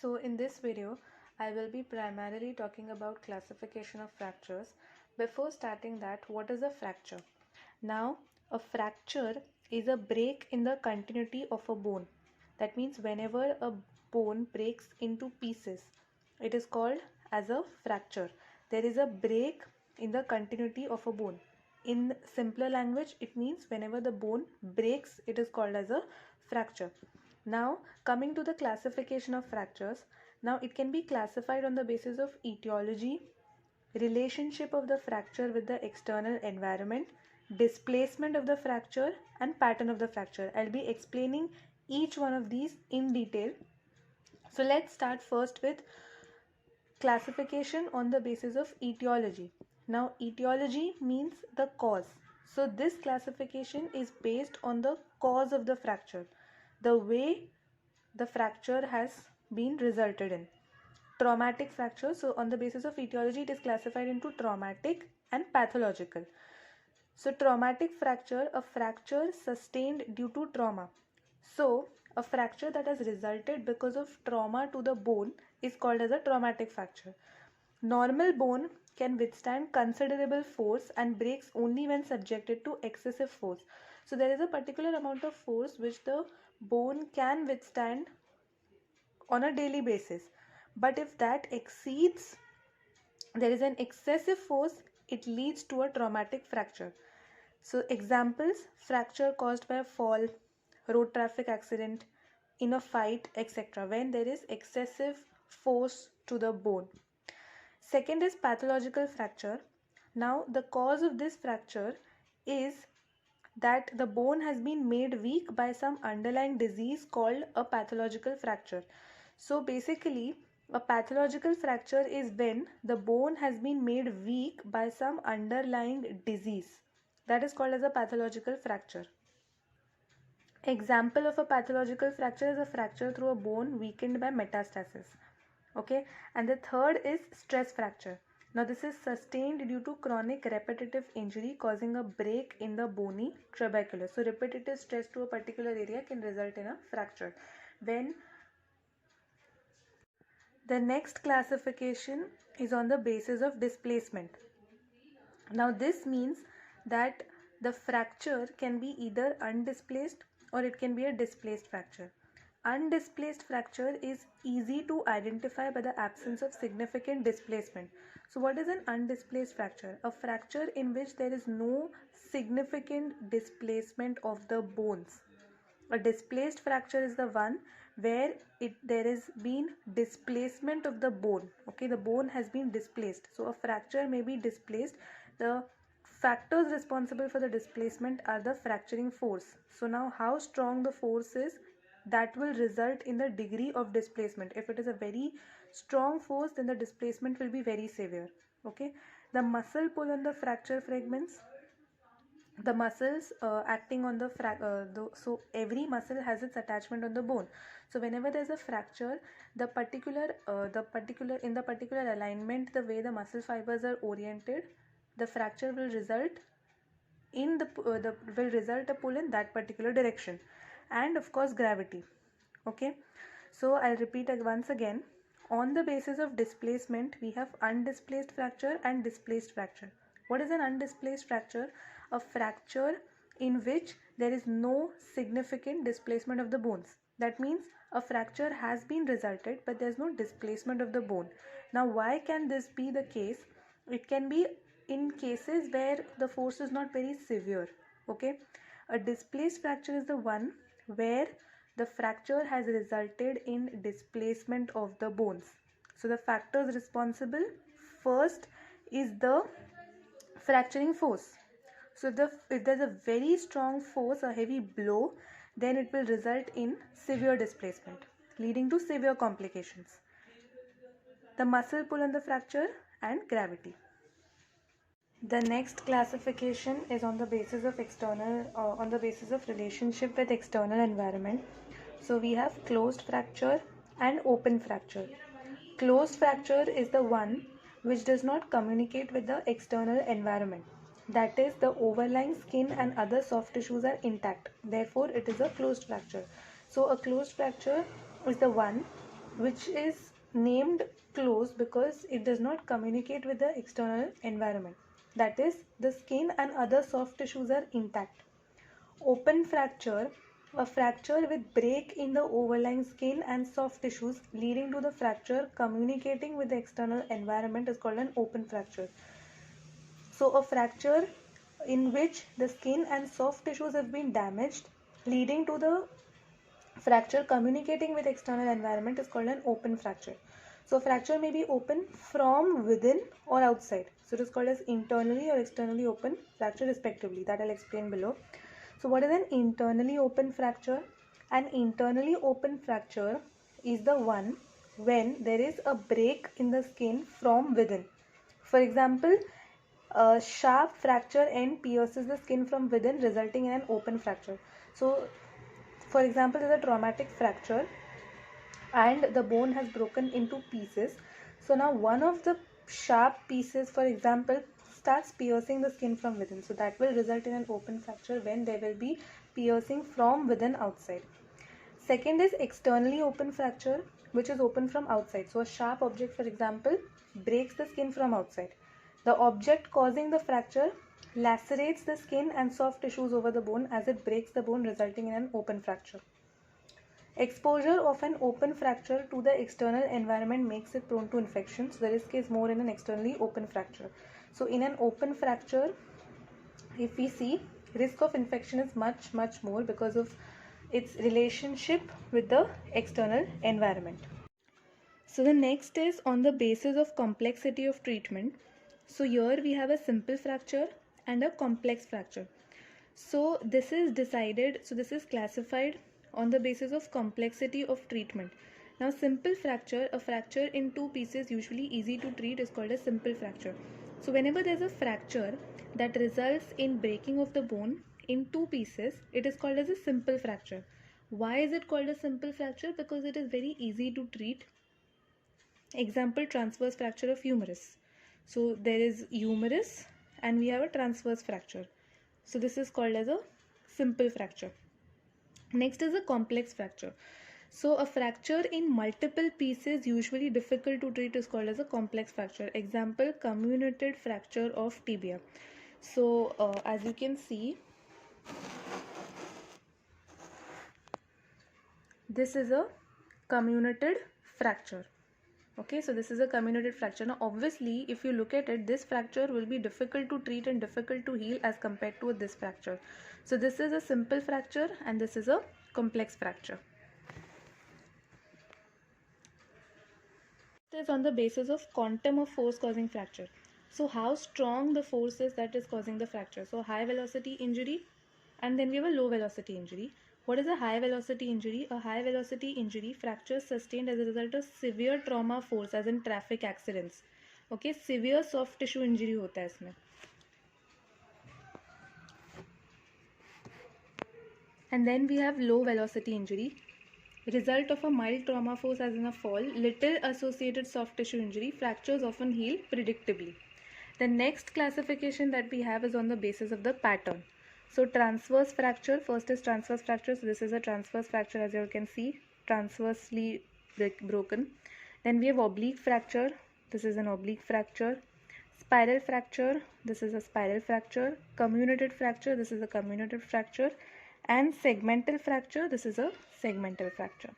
So in this video, I will be primarily talking about classification of fractures. Before starting that, what is a fracture? Now, a fracture is a break in the continuity of a bone. That means whenever a bone breaks into pieces, it is called as a fracture. There is a break in the continuity of a bone. In simpler language, it means whenever the bone breaks, it is called as a fracture. Now, coming to the classification of fractures, now it can be classified on the basis of etiology, relationship of the fracture with the external environment, displacement of the fracture, and pattern of the fracture. I'll be explaining each one of these in detail. So let's start first with classification on the basis of etiology. Now, etiology means the cause. So this classification is based on the cause of the fracture, the way the fracture has been resulted in. Traumatic fracture, so on the basis of etiology, it is classified into traumatic and pathological. So traumatic fracture, a fracture sustained due to trauma. So a fracture that has resulted because of trauma to the bone is called as a traumatic fracture. Normal bone can withstand considerable force and breaks only when subjected to excessive force. So there is a particular amount of force which the bone can withstand on a daily basis. But if that exceeds, there is an excessive force, it leads to a traumatic fracture. So examples: fracture caused by a fall, road traffic accident, in a fight, etc. when there is excessive force to the bone. Second is pathological fracture. Now the cause of this fracture is that the bone has been made weak by some underlying disease called a pathological fracture. So basically, a pathological fracture is when the bone has been made weak by some underlying disease. That is called as a pathological fracture. Example of a pathological fracture is a fracture through a bone weakened by metastasis. Okay, and the third is stress fracture. Now this is sustained due to chronic repetitive injury causing a break in the bony trabecula. So repetitive stress to a particular area can result in a fracture. When the next classification is on the basis of displacement. Now this means that the fracture can be either undisplaced or it can be a displaced fracture. Undisplaced fracture is easy to identify by the absence of significant displacement. So what is an undisplaced fracture? A fracture in which there is no significant displacement of the bones. A displaced fracture is the one where there is been displacement of the bone. Okay, the bone has been displaced. So a fracture may be displaced. The factors responsible for the displacement are the fracturing force. So now how strong the force is, that will result in the degree of displacement. If it is a very strong force, then the displacement will be very severe. Okay, the muscle pull on the fracture fragments, the muscles acting on the so every muscle has its attachment on the bone. So whenever there is a fracture, the particular in the particular alignment, the way the muscle fibers are oriented, the fracture will result in will result a pull in that particular direction. And of course gravity. Okay, so I'll repeat once again. On the basis of displacement, we have undisplaced fracture and displaced fracture. What is an undisplaced fracture? A fracture in which there is no significant displacement of the bones. That means a fracture has been resulted, but there is no displacement of the bone. Now why can this be the case? It can be in cases where the force is not very severe. Okay, a displaced fracture is the one where the fracture has resulted in displacement of the bones. So the factors responsible, first is the fracturing force. So if there's a very strong force, a heavy blow, then it will result in severe displacement, leading to severe complications. The muscle pull on the fracture and gravity. The next classification is on the basis of on the basis of relationship with external environment. So we have closed fracture and open fracture. Closed fracture is the one which does not communicate with the external environment. That is, the overlying skin and other soft tissues are intact. Therefore, it is a closed fracture. So a closed fracture is the one which is named closed because it does not communicate with the external environment. That is, the skin and other soft tissues are intact. Open fracture, a fracture with break in the overlying skin and soft tissues leading to the fracture communicating with the external environment, is called an open fracture. So a fracture in which the skin and soft tissues have been damaged leading to the fracture communicating with external environment is called an open fracture. So fracture may be open from within or outside. So it is called as internally or externally open fracture respectively. That I'll explain below. So what is an internally open fracture? An internally open fracture is the one when there is a break in the skin from within. For example, a sharp fracture end pierces the skin from within, resulting in an open fracture. So for example, there's a traumatic fracture and the bone has broken into pieces. So now one of the sharp pieces, for example, starts piercing the skin from within. So that will result in an open fracture when there will be piercing from within outside. Second is externally open fracture, which is open from outside. So a sharp object, for example, breaks the skin from outside. The object causing the fracture lacerates the skin and soft tissues over the bone as it breaks the bone, resulting in an open fracture. Exposure of an open fracture to the external environment makes it prone to infection. So the risk is more in an externally open fracture. So in an open fracture, if we see, risk of infection is much more because of its relationship with the external environment. So the next is on the basis of complexity of treatment. So here we have a simple fracture and a complex fracture. So this is classified on the basis of complexity of treatment. Now simple fracture, a fracture in two pieces usually easy to treat, is called a simple fracture. So whenever there is a fracture that results in breaking of the bone in two pieces, it is called as a simple fracture. Why is it called a simple fracture? Because it is very easy to treat. Example, transverse fracture of humerus. So there is humerus and we have a transverse fracture. So this is called as a simple fracture. Next is a complex fracture. So a fracture in multiple pieces usually difficult to treat is called as a complex fracture. Example, comminuted fracture of tibia. So as you can see, this is a comminuted fracture. Okay, so this is a comminuted fracture. Now obviously if you look at it, this fracture will be difficult to treat and difficult to heal as compared to this fracture. So this is a simple fracture and this is a complex fracture. This is on the basis of quantum of force causing fracture. So how strong the force is that is causing the fracture. So high velocity injury and then we have a low velocity injury. What is a high velocity injury? A high velocity injury, fracture sustained as a result of severe trauma force, as in traffic accidents. Okay, severe soft tissue injury होता है इसमें. And then we have low velocity injury, result of a mild trauma force as in a fall, little associated soft tissue injury. Fractures often heal predictably. The next classification that we have is on the basis of the pattern. So transverse fracture, first is transverse fracture. So this is a transverse fracture, as you can see, transversely broken. Then we have oblique fracture. This is an oblique fracture. Spiral fracture. This is a spiral fracture. Comminuted fracture. This is a comminuted fracture. And segmental fracture. This is a segmental fracture.